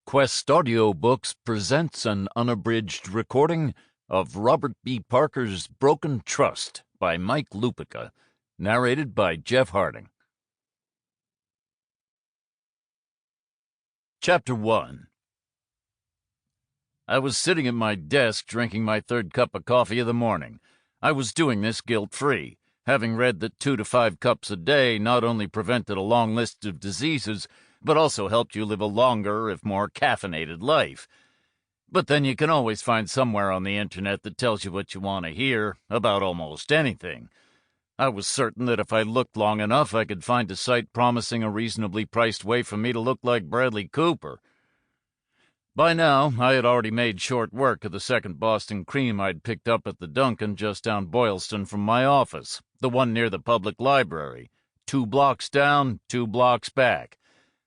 Quest Audiobooks presents an unabridged recording of Robert B. Parker's Broken Trust by Mike Lupica, narrated by Jeff Harding. Chapter 1. I was sitting at my desk drinking my third cup of coffee of the morning. I was doing this guilt-free, having read that 2 to 5 cups a day not only prevented a long list of diseases, but also helped you live a longer, if more caffeinated life. But then you can always find somewhere on the internet that tells you what you want to hear about almost anything. I was certain that if I looked long enough, I could find a site promising a reasonably priced way for me to look like Bradley Cooper. By now, I had already made short work of the second Boston cream I'd picked up at the Dunkin' just down Boylston from my office, the one near the public library, 2 blocks down, 2 blocks back.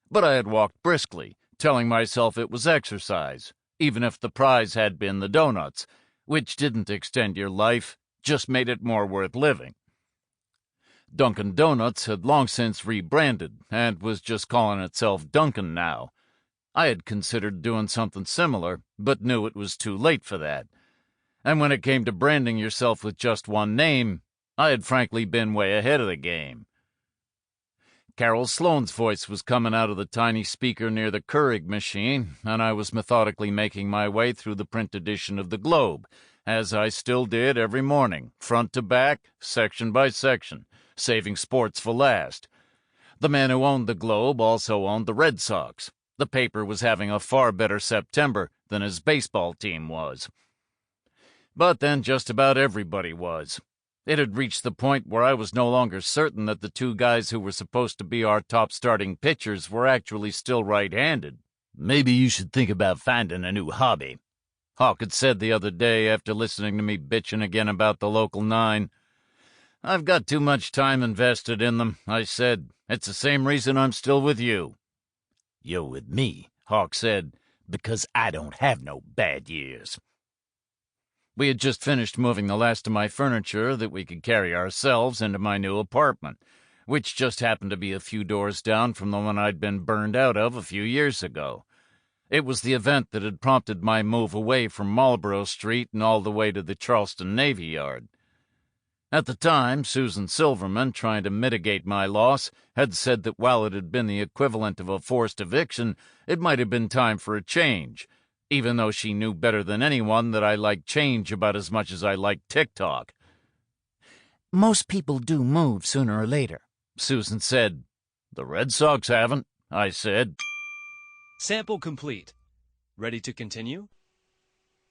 But I had walked briskly, telling myself it was exercise, even if the prize had been the donuts, which didn't extend your life, just made it more worth living. Dunkin' Donuts had long since rebranded and was just calling itself Dunkin' now. I had considered doing something similar, but knew it was too late for that. And when it came to branding yourself with just one name, I had frankly been way ahead of the game. Carol Sloane's voice was coming out of the tiny speaker near the Keurig machine, and I was methodically making my way through the print edition of the Globe, as I still did every morning, front to back, section by section, saving sports for last. The man who owned the Globe also owned the Red Sox. The paper was having a far better September than his baseball team was. But then just about everybody was. It had reached the point where I was no longer certain that the 2 guys who were supposed to be our top starting pitchers were actually still right-handed. "Maybe you should think about finding a new hobby," Hawk had said the other day after listening to me bitching again about the local 9. "I've got too much time invested in them," I said. "It's the same reason I'm still with you." "You're with me," Hawk said, "because I don't have no bad years." We had just finished moving the last of my furniture that we could carry ourselves into my new apartment, which just happened to be a few doors down from the one I'd been burned out of a few years ago. It was the event that had prompted my move away from Marlborough Street and all the way to the Charleston Navy Yard. At the time, Susan Silverman, trying to mitigate my loss, had said that while it had been the equivalent of a forced eviction, it might have been time for a change, even though she knew better than anyone that I liked change about as much as I liked TikTok. "Most people do move sooner or later," Susan said. "The Red Sox haven't," I said. Sample complete. Ready to continue?